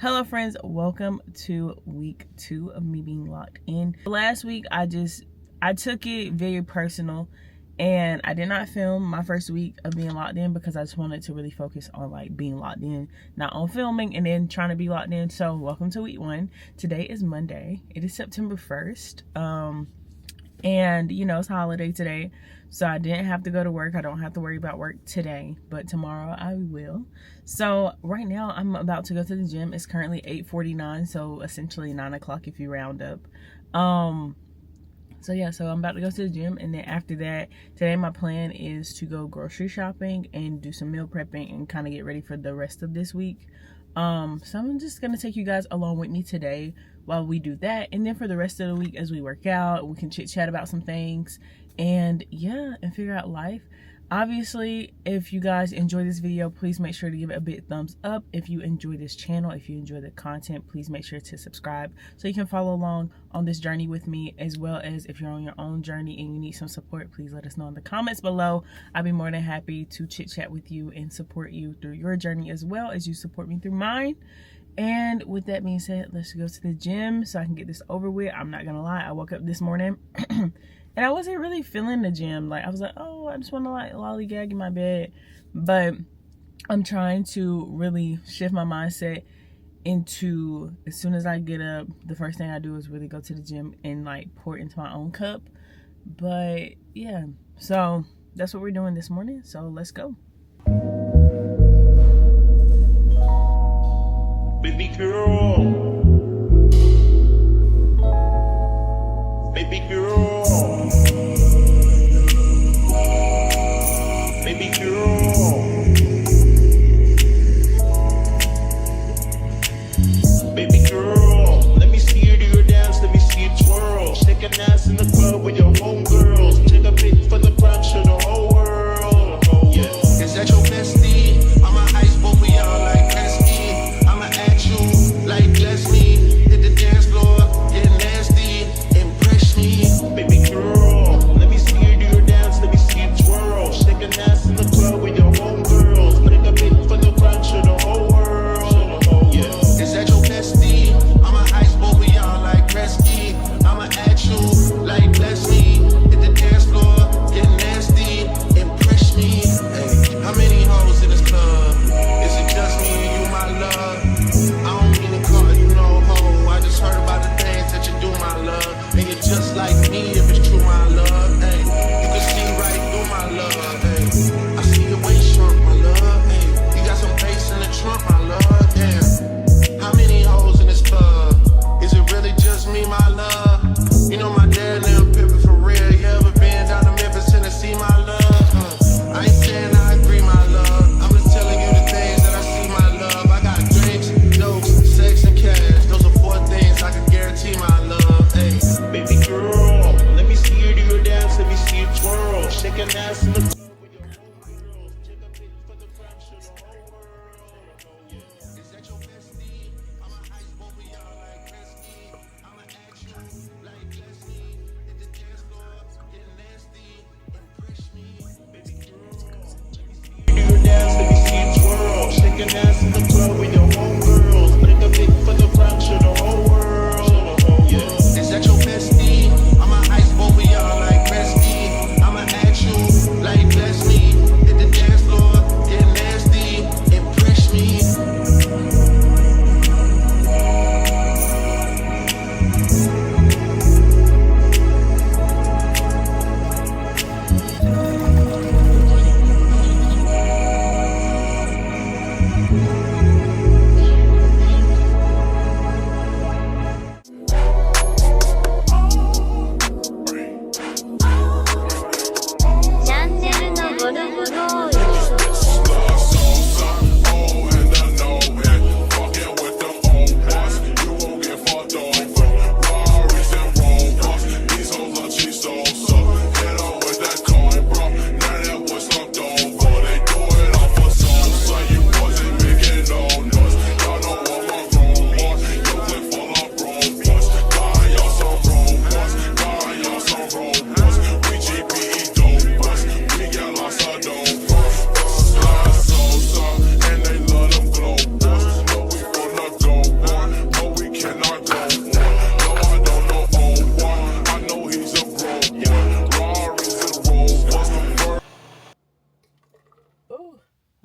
Hello friends, welcome to week 2 of me being locked in. Last week I took it very personal and I did not film my first week of being locked in because I just wanted to really focus on like being locked in, not on filming and then trying to be locked in. So welcome to week 1. Today is Monday. It is September 1st. And you know, it's holiday today, so I didn't have to go to work. I don't have to worry about work today, but tomorrow I will. So right now I'm about to go to the gym. It's currently 8:49, so essentially 9 o'clock if you round up. So I'm about to go to the gym, and then after that, today my plan is to go grocery shopping and do some meal prepping and kind of get ready for the rest of this week. So I'm just gonna take you guys along with me today while we do that, and then for the rest of the week as we work out, we can chit chat about some things and figure out life. Obviously, if you guys enjoy this video, please make sure to give it a big thumbs up. If you enjoy this channel, if you enjoy the content, please make sure to subscribe so you can follow along on this journey with me, as well as if you're on your own journey and you need some support, please let us know in the comments below. I'd be more than happy to chit chat with you and support you through your journey as well as you support me through mine. And with that being said, let's go to the gym so I can get this over with. I'm not gonna lie, I woke up this morning and I wasn't really feeling the gym. Like, I was like, oh, I just want to like lollygag in my bed. But I'm trying to really shift my mindset into, as soon as I get up, the first thing I do is really go to the gym and like pour it into my own cup. But yeah, so that's what we're doing this morning. So let's go. Baby girl, baby girl, baby girl, baby girl. Let me see you do your dance, let me see you twirl. Shake a ass in the club with your homegirls. Take a pic for the brunch, show the whole world. Yeah, is that your bestie? I'ma ice both of y'all like Pesky. I'ma at you like Leslie. Hit the dance floor, get nasty, impress me. Baby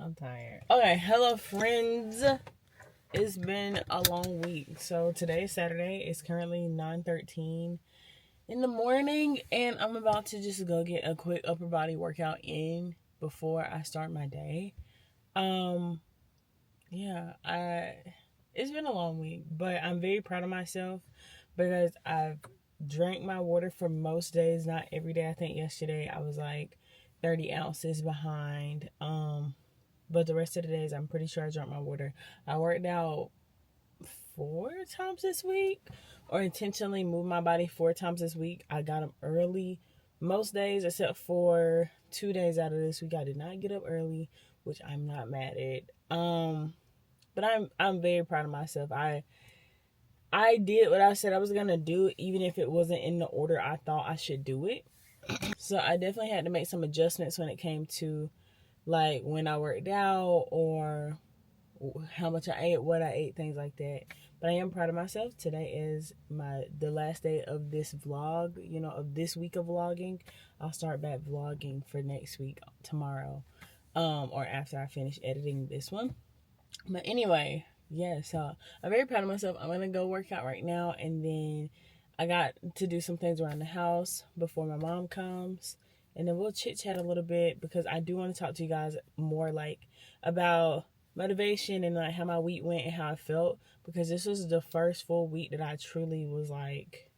I'm tired. Okay, hello friends. It's been a long week. So today is Saturday. It's currently 9:13 in the morning, and I'm about to just go get a quick upper body workout in before I start my day. It's been a long week, but I'm very proud of myself because I've drank my water for most days, not every day. I think yesterday I was like 30 ounces behind. But the rest of the days I'm pretty sure I drank my water. I worked out 4 times this week, or intentionally moved my body 4 times this week. I got up early most days except for 2 days out of this week. I did not get up early, which I'm not mad at. But I'm very proud of myself. I did what I said I was gonna do, even if it wasn't in the order I thought I should do it. So I definitely had to make some adjustments when it came to like when I worked out or how much I ate, what I ate, things like that. But I am proud of myself. Today is the last day of this vlog, of this week of vlogging. I'll start back vlogging for next week tomorrow, or after I finish editing this one. But anyway, yeah, so I'm very proud of myself. I'm gonna go work out right now, and then I got to do some things around the house before my mom comes, and then we'll chit chat a little bit because I do want to talk to you guys more like about motivation and like how my week went and how I felt, because this was the first full week that I truly was like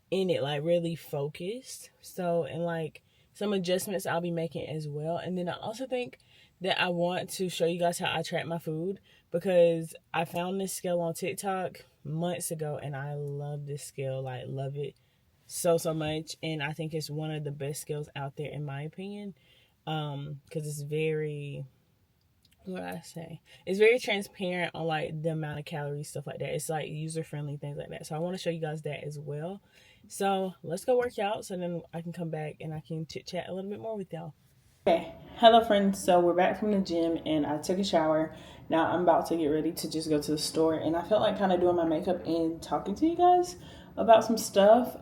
in it, like really focused. So, and like some adjustments I'll be making as well. And then I also think that I want to show you guys how I track my food, because I found this scale on TikTok months ago and I love this scale, like love it so much. And I think it's one of the best scales out there in my opinion, because it's very, it's very transparent on like the amount of calories, stuff like that. It's like user friendly, things like that. So I want to show you guys that as well. So let's go work out so then I can come back and I can chit chat a little bit more with y'all. Okay, hello friends. So we're back from the gym and I took a shower. Now I'm about to get ready to just go to the store, and I felt like kind of doing my makeup and talking to you guys about some stuff.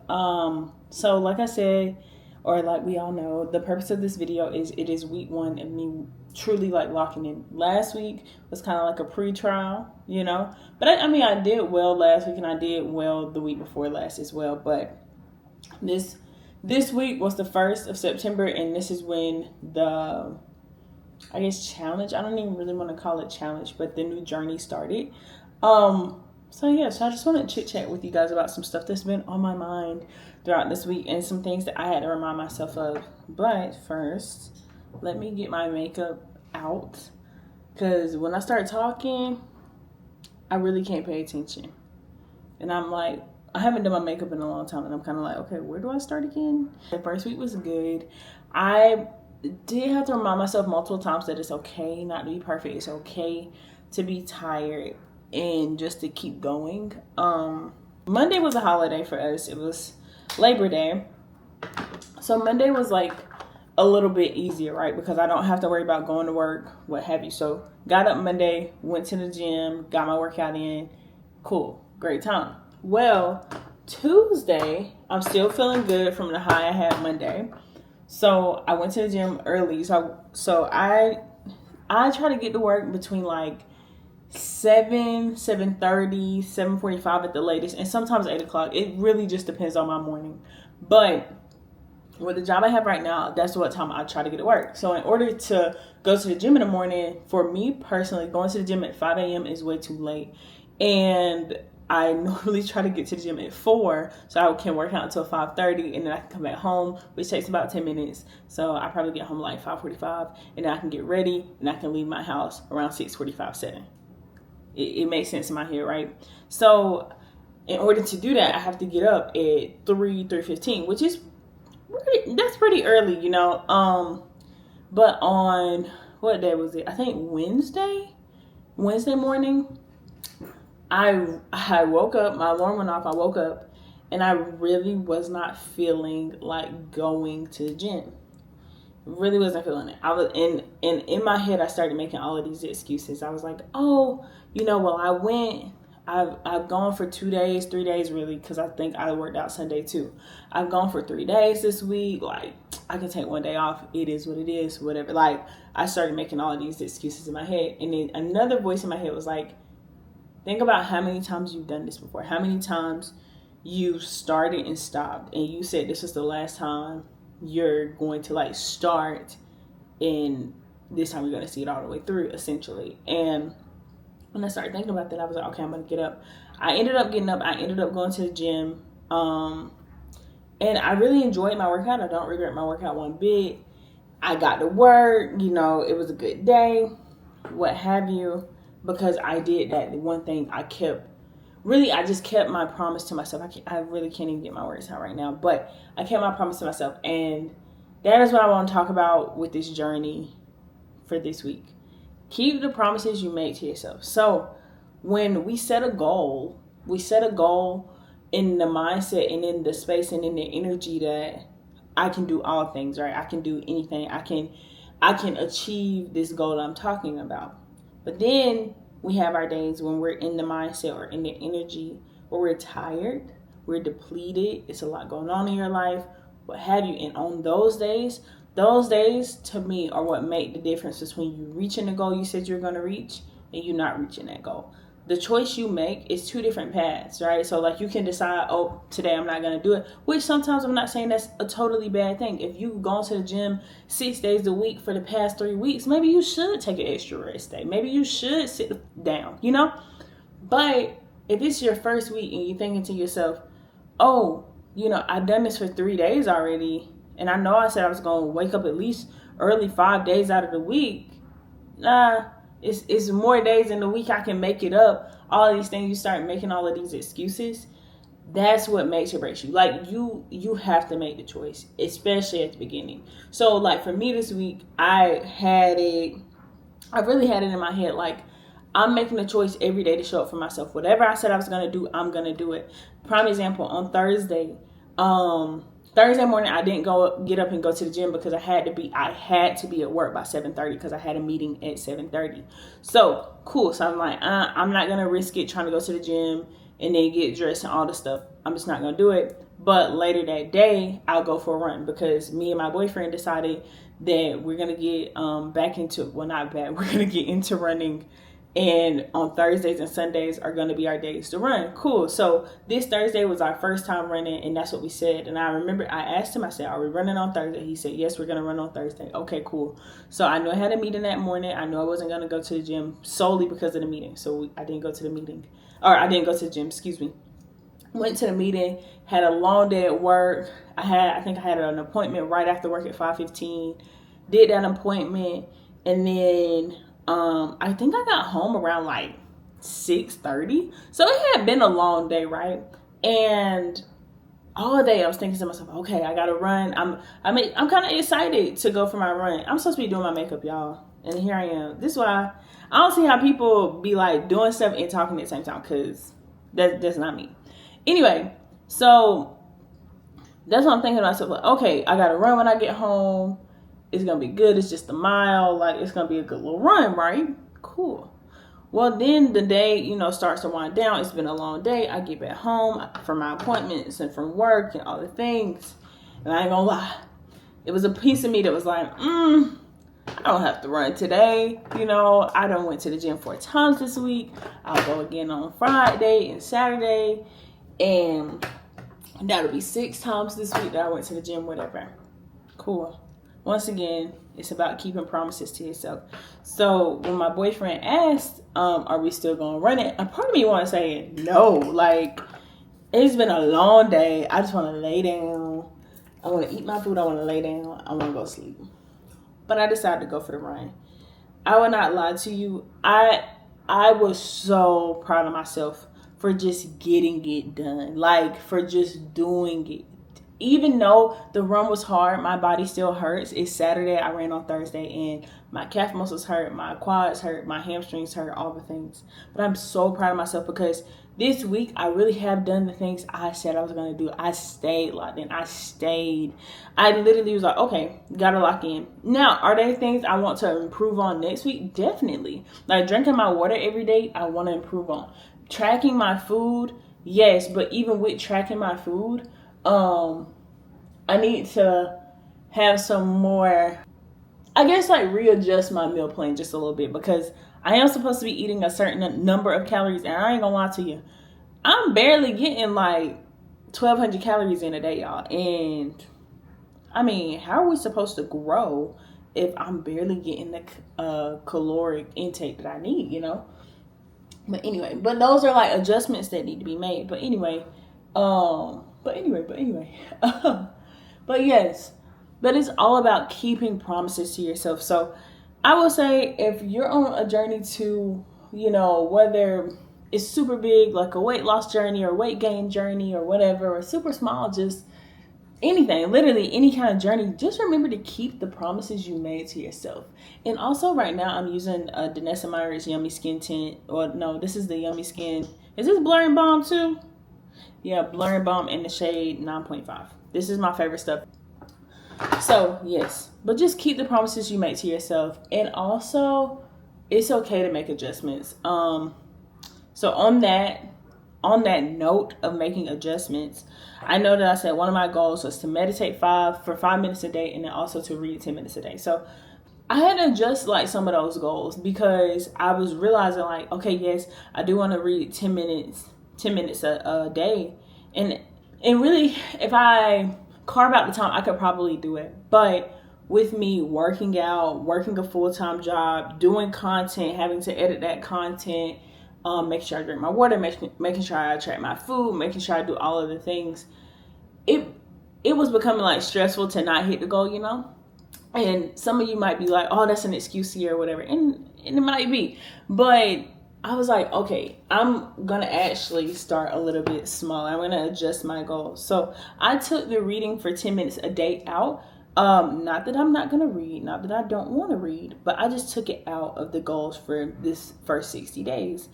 So like I said, or like we all know, the purpose of this video is it is week 1 and me truly like locking in. Last week was kind of like a pre-trial, but I did well last week and I did well the week before last as well. But this week was the 1st of September, and this is when the, I guess, challenge, I don't even really want to call it challenge, but the new journey started. So I just want to chit chat with you guys about some stuff that's been on my mind throughout this week and some things that I had to remind myself of. But first, let me get my makeup out, because when I start talking, I really can't pay attention. And I'm like, I haven't done my makeup in a long time, and I'm kind of like, okay, where do I start again? The first week was good. I did have to remind myself multiple times that it's okay not to be perfect. It's okay to be tired and just to keep going. Monday was a holiday for us. It was Labor Day. So Monday was like a little bit easier, right? Because I don't have to worry about going to work, what have you. So got up Monday, went to the gym, got my workout in. Cool, great time. Well, Tuesday, I'm still feeling good from the high I had Monday. So I went to the gym early. So I try to get to work between like 7:30, 7:45 at the latest, and sometimes 8 o'clock. It really just depends on my morning. But with the job I have right now, that's what time I try to get to work. So in order to go to the gym in the morning, for me personally, going to the gym at 5 a.m. is way too late. And I normally try to get to the gym at 4 so I can work out until 5:30, and then I can come back home, which takes about 10 minutes. So I probably get home like 5:45, and then I can get ready and I can leave my house around 6:45, 7. It makes sense in my head, right? So in order to do that, I have to get up at 3:15, which is that's pretty early, But on, what day was it? I think Wednesday morning, I woke up, my alarm went off, I woke up, and I really was not feeling like going to the gym. Really wasn't feeling it. I was in my head, I started making all of these excuses. I was like, oh, well, I I've gone for 2 days, 3 days really, because I think I worked out Sunday too. I've gone for 3 days this week. Like, I can take one day off. It is what it is, whatever. Like, I started making all of these excuses in my head. And then another voice in my head was like, think about how many times you've done this before. How many times you started and stopped. And you said this is the last time you're going to like start, and this time you're going to see it all the way through, essentially. And when I started thinking about that, I was like, okay, I'm going to get up. I ended up getting up. I ended up going to the gym. And I really enjoyed my workout. I don't regret my workout one bit. I got to work. You know, it was a good day, what have you, because I did that. The one thing I just kept my promise to myself. I really can't even get my words out right now, but I kept my promise to myself. And that is what I want to talk about with this journey for this week. Keep the promises you make to yourself. So when we set a goal in the mindset and in the space and in the energy that I can do all things, right? I can do anything. I can achieve this goal that I'm talking about. But then we have our days when we're in the mindset or in the energy where we're tired, we're depleted, it's a lot going on in your life, what have you. And on those days to me are what make the difference between you reaching the goal you said you're going to reach and you not reaching that goal. The choice you make is two different paths, right? So like you can decide, oh, today I'm not going to do it, which sometimes I'm not saying that's a totally bad thing. If you've gone to the gym 6 days a week for the past 3 weeks, maybe you should take an extra rest day. Maybe you should sit down, you know? But if it's your first week and you're thinking to yourself, oh, you know, I've done this for 3 days already, and I know I said I was going to wake up at least early 5 days out of the week. It's more days in the week I can make it up. All of these things, you start making all of these excuses. That's what makes or breaks you. Like you have to make the choice, especially at the beginning. So like for me this week, I really had it in my head. Like I'm making a choice every day to show up for myself. Whatever I said I was going to do, I'm going to do it. Prime example, on Thursday morning, I didn't get up and go to the gym because I had to be at work by 7:30 because I had a meeting at 7:30. So cool. So I'm like, I'm not going to risk it trying to go to the gym and then get dressed and all the stuff. I'm just not going to do it. But later that day, I'll go for a run because me and my boyfriend decided that we're going to get we're going to get into running. And on Thursdays and Sundays are going to be our days to run. Cool. So this Thursday was our first time running, and that's what we said. And I remember I asked him, I said, are we running on Thursday? He said, yes, we're going to run on Thursday. Okay, cool. So I knew I had a meeting that morning. I knew I wasn't going to go to the gym solely because of the meeting. So I didn't go to the meeting. Or I didn't go to the gym, excuse me. Went to the meeting, had a long day at work. I think I had an appointment right after work at 5:15. Did that appointment, and then I think I got home around like 6:30. So it had been a long day, right? And all day I was thinking to myself, okay, I gotta run. I'm kind of excited to go for my run. I'm supposed to be doing my makeup, y'all, and here I am. This is why I don't see how people be like doing stuff and talking at the same time, because that's not me. Anyway, so that's what I'm thinking to myself. Like, okay, I gotta run when I get home. It's going to be good. It's just a mile. Like, it's going to be a good little run, right? Cool. Well, then the day, starts to wind down. It's been a long day. I get back home from my appointments and from work and all the things. And I ain't going to lie. It was a piece of me that was like, I don't have to run today. I done went to the gym 4 times this week. I'll go again on Friday and Saturday. And that'll be 6 times this week that I went to the gym, whatever. Cool. Once again, it's about keeping promises to yourself. So when my boyfriend asked, are we still going to run it? A part of me want to say no. Like, it's been a long day. I just want to lay down. I want to eat my food. I want to lay down. I want to go sleep. But I decided to go for the run. I will not lie to you. I was so proud of myself for just getting it done. Like, for just doing it. even though the run was hard, my body still hurts. It's Saturday. I ran on Thursday, and my calf muscles hurt, my quads hurt, my hamstrings hurt, all the things. But I'm so proud of myself because this week I really have done the things I said I was going to do. I stayed locked in. I stayed. I literally was like, okay, got to lock in. Now, are there things I want to improve on next week? Definitely. Like drinking my water every day, I want to improve on. Tracking my food, yes. But even with tracking my food, I need to have some more, I guess, like readjust my meal plan just a little bit because I am supposed to be eating a certain number of calories, and I ain't gonna lie to you, I'm barely getting like 1,200 calories in a day, y'all. And I mean, how are we supposed to grow if I'm barely getting the caloric intake that I need, you know? But anyway, those are like adjustments that need to be made. But anyway, but yes, but it's all about keeping promises to yourself. So I will say if you're on a journey to, you know, whether it's super big, like a weight loss journey or weight gain journey or whatever, or super small, just anything, literally any kind of journey, just remember to keep the promises you made to yourself. And also right now I'm using Danessa Meyer's Yummy Skin Tint, or no, this is the Yummy Skin. Is this Blurring Balm too? Yeah, Blurring Balm in the shade 9.5. This is my favorite stuff. So yes, but just keep the promises you make to yourself. And also it's okay to make adjustments. So on that note of making adjustments, I know that I said one of my goals was to meditate for 5 minutes a day, and then also to read 10 minutes a day. So I had to adjust like some of those goals because I was realizing like, okay, yes, I do want to read 10 minutes a day. And really, if I carve out the time, I could probably do it. But with me working out, working a full-time job, doing content, having to edit that content, making sure I drink my water, making sure I track my food, making sure I do all of the things, it was becoming like stressful to not hit the goal, you know? And some of you might be like, oh, that's an excuse here or whatever. And it might be. But I was like, okay, I'm going to actually start a little bit smaller. I'm going to adjust my goals. So I took the reading for 10 minutes a day out. Not that I'm not going to read, not that I don't want to read, but I just took it out of the goals for this first 60 days.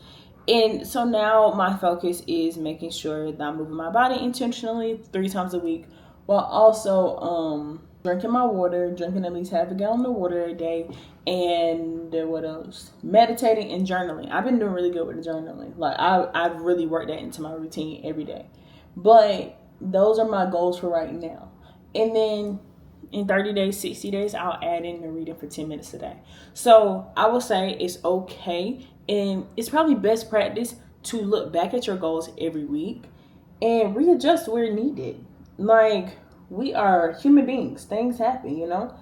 And so now my focus is making sure that I'm moving my body intentionally 3 times a week, while also drinking my water, drinking at least half a gallon of water a day, and what else? Meditating and journaling. I've been doing really good with the journaling. Like I've really worked that into my routine every day. But those are my goals for right now. And then in 30 days, 60 days, I'll add in the reading for 10 minutes a day. So I will say it's okay. And it's probably best practice to look back at your goals every week and readjust where needed. Like, we are human beings. Things happen, you know?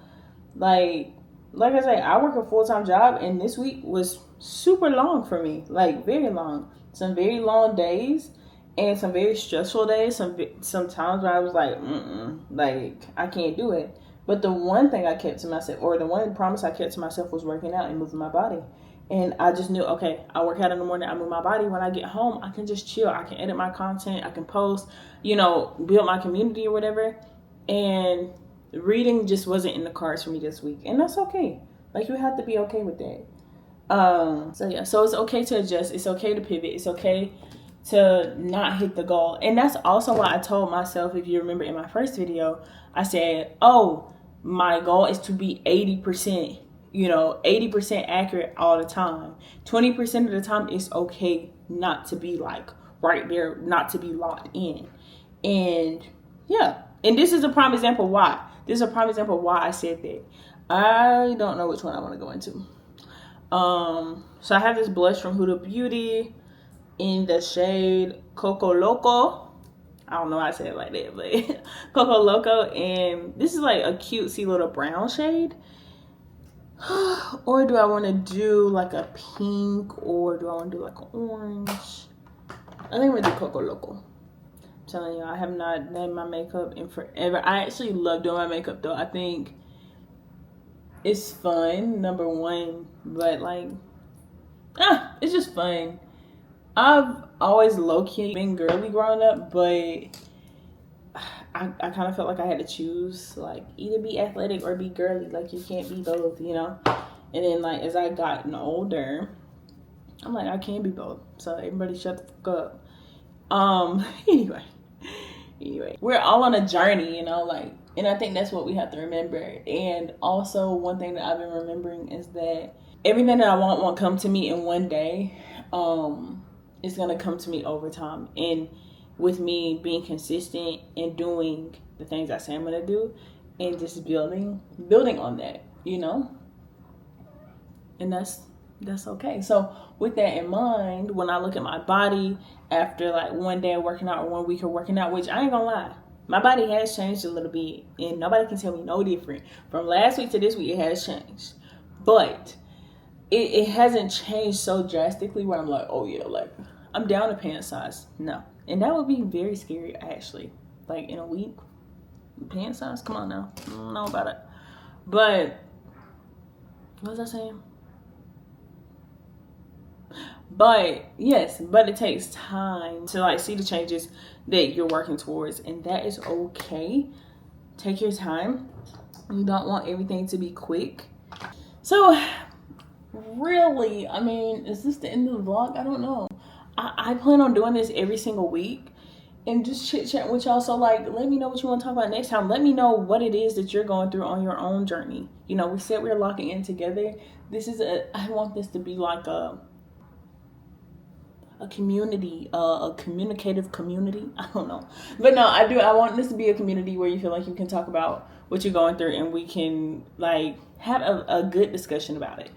Like I say, I work a full-time job, and this week was super long for me. Like, very long. Some very long days and some very stressful days. Some times where I was like, like, I can't do it. But the one thing I kept to myself, or the one promise I kept to myself, was working out and moving my body. And I just knew, okay, I work out in the morning, I move my body. When I get home, I can just chill. I can edit my content. I can post, you know, build my community or whatever. And reading just wasn't in the cards for me this week. And that's okay. Like, you have to be okay with that. So it's okay to adjust. It's okay to pivot. It's okay to not hit the goal. And that's also why I told myself, if you remember in my first video, I said, oh, my goal is to be 80%. 80% accurate all the time. 20% of the time, it's okay not to be like right there, not to be locked in. And yeah, and this is a prime example why. This is a prime example why I said that. I don't know which one I want to go into. So I have this blush from Huda Beauty in the shade Coco Loco. I don't know why I said it like that, but Coco Loco. And this is like a cutesy little brown shade. Or do I want to do like a pink, or do I want to do like an orange? I think I'm going to do Coco Loco. I'm telling you, I have not done my makeup in forever. I actually love doing my makeup though. I think it's fun, number one, but like, it's just fun. I've always low-key been girly growing up, but I kind of felt like I had to choose, like, either be athletic or be girly. Like, you can't be both, you know? And then, like, as I gotten older, I'm like, I can be both. So everybody shut the fuck up. Anyway, we're all on a journey, you know, like, and I think that's what we have to remember. And also, one thing that I've been remembering is that everything that I want won't come to me in one day. It's gonna come to me over time. And with me being consistent and doing the things I say I'm gonna do, and just building on that, you know. And that's okay. So with that in mind, when I look at my body after like one day of working out or 1 week of working out, which I ain't gonna lie, my body has changed a little bit, and nobody can tell me no different. From last week to this week, it has changed, but it hasn't changed so drastically where I'm like, oh yeah, like I'm down to pant size. No, and that would be very scary actually. Like in a week, pant size. Come on now, I don't know about it. But what was I saying? But yes, but it takes time to like see the changes that you're working towards, and that is okay. Take your time. You don't want everything to be quick. So really, I mean, is this the end of the vlog? I don't know. I plan on doing this every single week and just chit chat with y'all. So like, let me know what you want to talk about next time. Let me know what it is that you're going through on your own journey. You know, we said we're locking in together. I want this to be like a community, a communicative community. I don't know, but no, I want this to be a community where you feel like you can talk about what you're going through and we can like have a good discussion about it.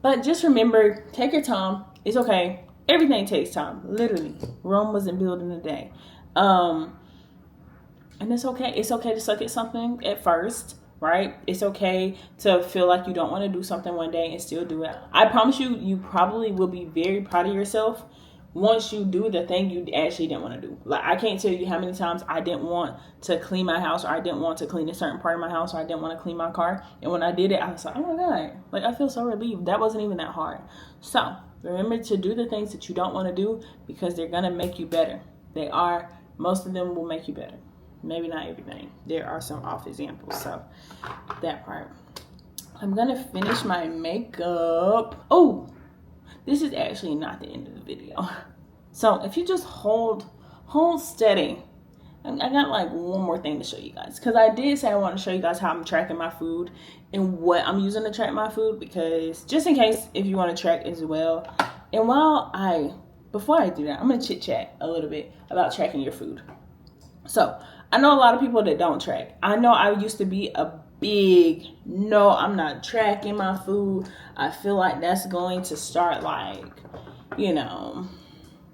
But just remember, take your time. It's okay. Everything takes time. Literally, Rome wasn't built in a day. And it's okay. It's okay to suck at something at first, right? It's okay to feel like you don't want to do something one day and still do it. I promise you, you probably will be very proud of yourself once you do the thing you actually didn't want to do. Like, I can't tell you how many times I didn't want to clean my house, or I didn't want to clean a certain part of my house, or I didn't want to clean my car. And when I did it, I was like, oh my God, like I feel so relieved. That wasn't even that hard. So remember to do the things that you don't want to do, because they're going to make you better. They are. Most of them will make you better. Maybe not everything. There are some off examples. So that part. I'm going to finish my makeup. Oh, this is actually not the end of the video. So if you just hold steady. I got like one more thing to show you guys, because I did say I want to show you guys how I'm tracking my food and what I'm using to track my food, because just in case if you want to track as well. And before I do that, I'm going to chit chat a little bit about tracking your food. So I know a lot of people that don't track. I know I used to be a big, no, I'm not tracking my food. I feel like that's going to start like, you know,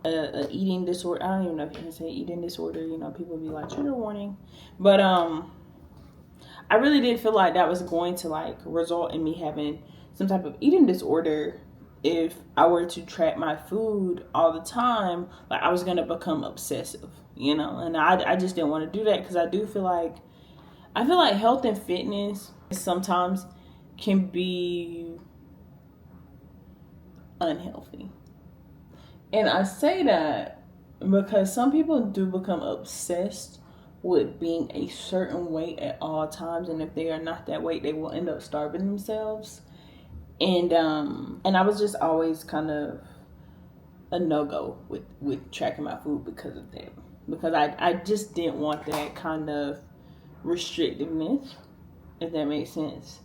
a eating disorder. I don't even know if you can say eating disorder. You know, people be like, trigger warning. But I really did feel like that was going to like result in me having some type of eating disorder if I were to track my food all the time. Like, I was gonna become obsessive, you know. And I just didn't want to do that, because I feel like health and fitness sometimes can be unhealthy. And I say that because some people do become obsessed with being a certain weight at all times, and if they are not that weight, they will end up starving themselves. And I was just always kind of a no-go with tracking my food because of that. Because I just didn't want that kind of restrictiveness, if that makes sense.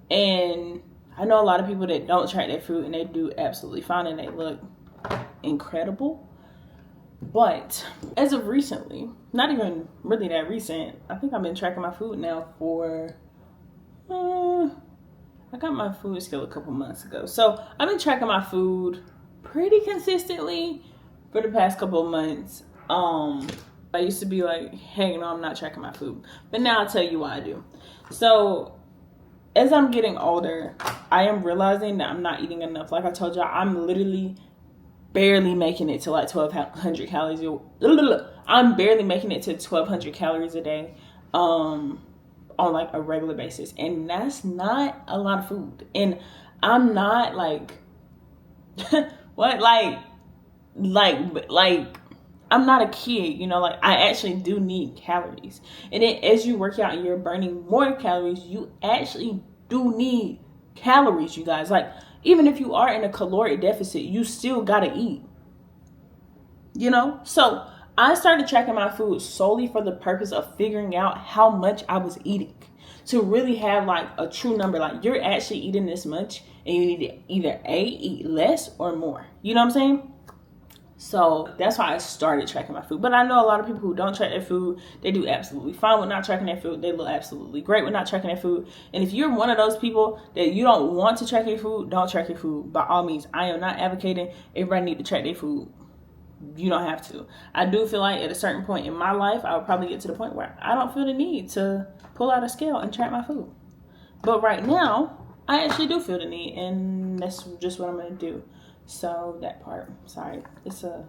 And I know a lot of people that don't track their food and they do absolutely fine and they look incredible. But as of recently, not even really that recent, I think I've been tracking my food now for I got my food scale a couple months ago. So I've been tracking my food pretty consistently for the past couple of months. I used to be like, hey, no, I'm not tracking my food. But now I'll tell you why I do. So as I'm getting older, I am realizing that I'm not eating enough. Like I told y'all, I'm literally barely making it to like 1,200 calories. I'm barely making it to 1,200 calories a day on like a regular basis. And that's not a lot of food. And I'm not like, what? Like I'm not a kid, you know, like I actually do need calories. And then as you work out and you're burning more calories, you actually do need calories, you guys. Like, even if you are in a caloric deficit, you still gotta eat, you know? So I started tracking my food solely for the purpose of figuring out how much I was eating, to really have like a true number. Like, you're actually eating this much, and you need to either eat less or more, you know what I'm saying? So that's why I started tracking my food. But I know a lot of people who don't track their food, they do absolutely fine with not tracking their food. They look absolutely great with not tracking their food. And if you're one of those people that you don't want to track your food, don't track your food. By all means, I am not advocating everybody need to track their food. You don't have to. I do feel like at a certain point in my life, I would probably get to the point where I don't feel the need to pull out a scale and track my food. But right now, I actually do feel the need, and that's just what I'm going to do. So that part, sorry, it's a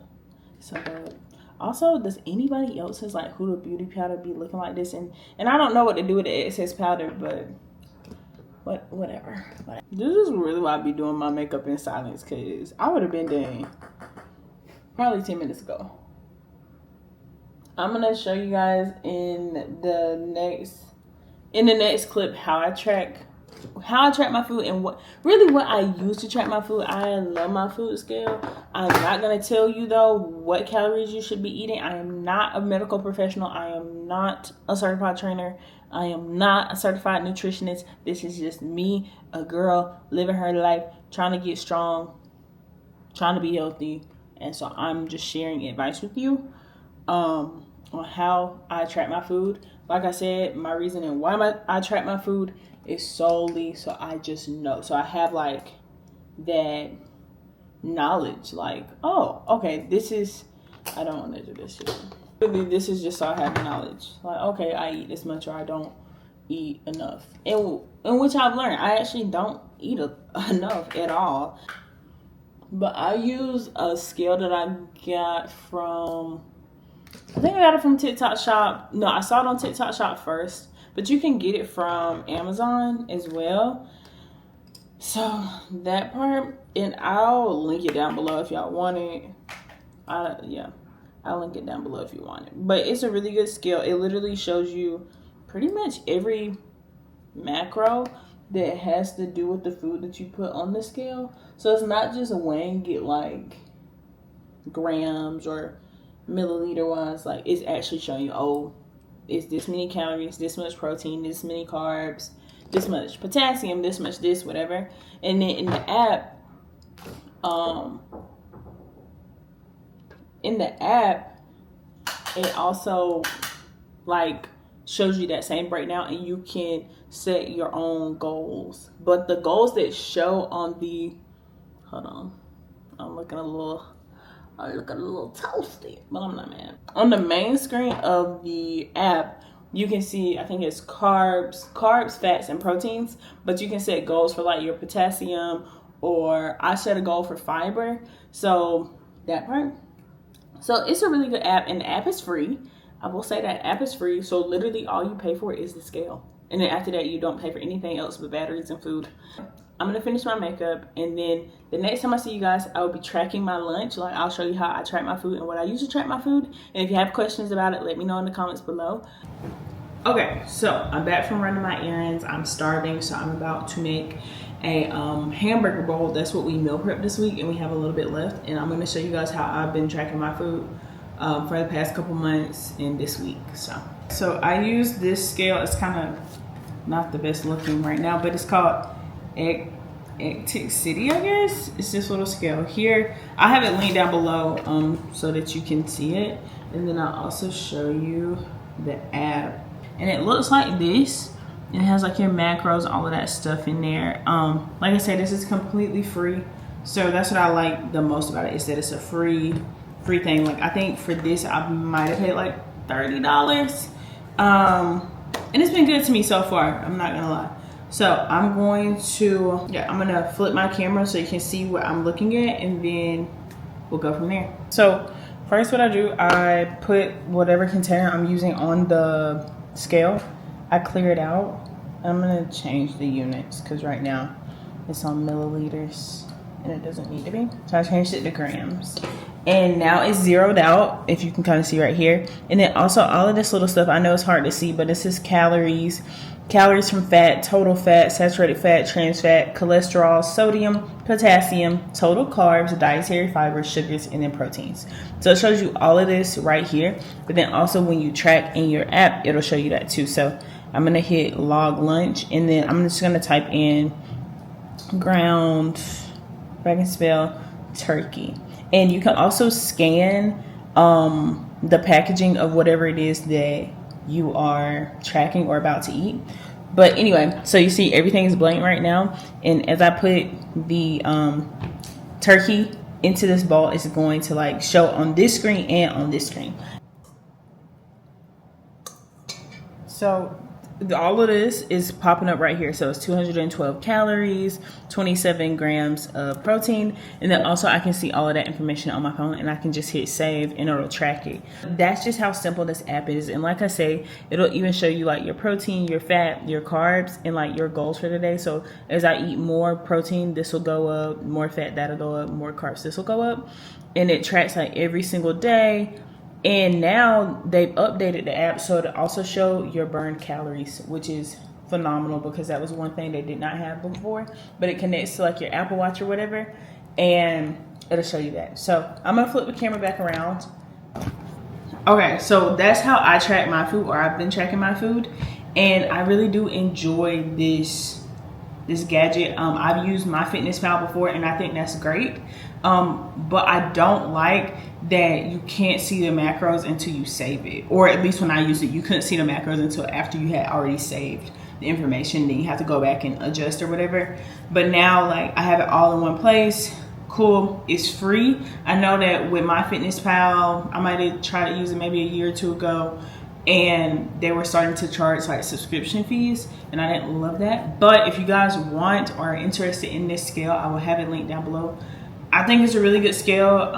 bug. Also, does anybody else's like Huda Beauty powder be looking like this? And I don't know what to do with the excess powder, but whatever. This is really why I be doing my makeup in silence, because I would have been done probably 10 minutes ago. I'm gonna show you guys in the next clip how I track my food and what I use to track my food. I love my food scale. I'm not going to tell you though what calories you should be eating. I am not a medical professional. I am not a certified trainer. I am not a certified nutritionist. This is just me, a girl living her life, trying to get strong, trying to be healthy. And so I'm just sharing advice with you on how I track my food. Like I said, my reasoning why I track my food is solely so I just know. So I have like that knowledge, like, oh, okay, I don't want to do this shit. This is just so I have knowledge. Like, okay, I eat this much or I don't eat enough. And which I've learned, I actually don't eat enough at all. But I use a scale that I got from, I think I got it from TikTok Shop. No, I saw it on TikTok Shop first, but you can get it from Amazon as well. So that part, and I'll link it down below if y'all want it. I'll link it down below if you want it. But it's a really good scale. It literally shows you pretty much every macro that has to do with the food that you put on the scale. So it's not just weighing it like grams or milliliter wise. Like, it's actually showing you, oh, it's this many calories, this much protein, this many carbs, this much potassium, this much this, whatever. And then in the app, it also like shows you that same breakdown, and you can set your own goals. But the goals that show on the, hold on, I'm looking a little toasty, but I'm not mad. On the main screen of the app, you can see, I think it's carbs, fats, and proteins, but you can set goals for like your potassium, or I set a goal for fiber. So that part. So it's a really good app, and the app is free. I will say that app is free. So literally all you pay for is the scale. And then after that, you don't pay for anything else but batteries and food. I'm going to finish my makeup, and then the next time I see you guys, I will be tracking my lunch. Like, I'll show you how I track my food and what I use to track my food. And if you have questions about it, let me know in the comments below. Okay, so I'm back from running my errands. I'm starving, so I'm about to make a hamburger bowl. That's what we meal prep this week, and we have a little bit left. And I'm going to show you guys how I've been tracking my food for the past couple months and this week. So I use this scale. It's kind of not the best looking right now, but it's called Ectic City, I guess. It's this little scale here. I have it linked down below so that you can see it. And then I'll also show you the app. And it looks like this. It has like your macros, all of that stuff in there. Like I said, this is completely free. So that's what I like the most about it, is that it's a free thing. Like, I think for this, I might have paid like $30. And it's been good to me so far, I'm not gonna lie. So I'm going to flip my camera so you can see what I'm looking at, and then we'll go from there. So first what I do, I put whatever container I'm using on the scale. I clear it out. I'm gonna change the units because right now it's on milliliters and it doesn't need to be. So I changed it to grams. and now it's zeroed out, if you can kind of see right here. And then also all of this little stuff, I know it's hard to see, but this is calories from fat, total fat, saturated fat, trans fat, cholesterol, sodium, potassium, total carbs, dietary fiber, sugars, and then proteins. So it shows you all of this right here. But then also when you track in your app, it'll show you that too. So I'm gonna hit log lunch, and then I'm just gonna type in ground, if I can spell, turkey. And you can also scan the packaging of whatever it is that you are tracking or about to eat. But anyway, so you see everything is blank right now, and as I put the turkey into this bowl, it's going to like show on this screen and on this screen. So all of this is popping up right here. So it's 212 calories, 27 grams of protein, and then also I can see all of that information on my phone, and I can just hit save and it'll track it. That's just how simple this app is. And like I say, it'll even show you like your protein, your fat, your carbs, and like your goals for the day. So as I eat more protein, this will go up, more fat, that'll go up, more carbs, this will go up, and it tracks like every single day. And now they've updated the app so to also show your burned calories, which is phenomenal because that was one thing they did not have before. But it connects to like your Apple Watch or whatever, and it'll show you that. So I'm gonna flip the camera back around. Okay, so that's how I track my food, or I've been tracking my food, and I really do enjoy this gadget. I've used MyFitnessPal before, and I think that's great. But I don't like that you can't see the macros until you save it, or at least when I used it, you couldn't see the macros until after you had already saved the information. Then you have to go back and adjust or whatever. But now, like, I have it all in one place. Cool, it's free. I know that with MyFitnessPal, I might have tried to use it maybe a year or two ago, and they were starting to charge like subscription fees, and I didn't love that. But if you guys want or are interested in this scale, I will have it linked down below. I think it's a really good scale.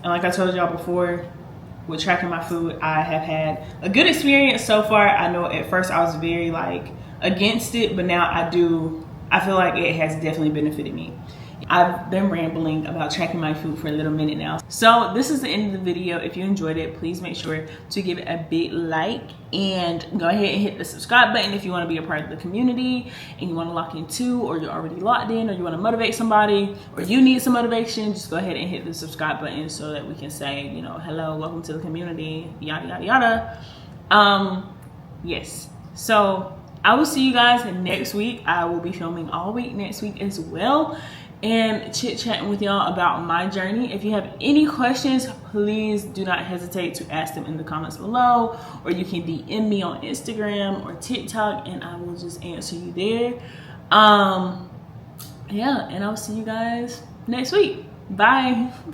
And like I told y'all before, with tracking my food, I have had a good experience so far. I know at first I was very like against it, but now I feel like it has definitely benefited me. I've been rambling about tracking my food for a little minute now. So this is the end of the video. If you enjoyed it, please make sure to give it a big like and go ahead and hit the subscribe button if you want to be a part of the community and you want to lock in too, or you're already locked in, or you want to motivate somebody, or you need some motivation. Just go ahead and hit the subscribe button so that we can say, you know, hello, welcome to the community, yada yada yada. Yes, so I will see you guys next week. I will be filming all week next week as well, and chit-chatting with y'all about my journey. If you have any questions, please do not hesitate to ask them in the comments below, or you can DM me on Instagram or TikTok and I will just answer you there. Yeah, and I'll see you guys next week. Bye.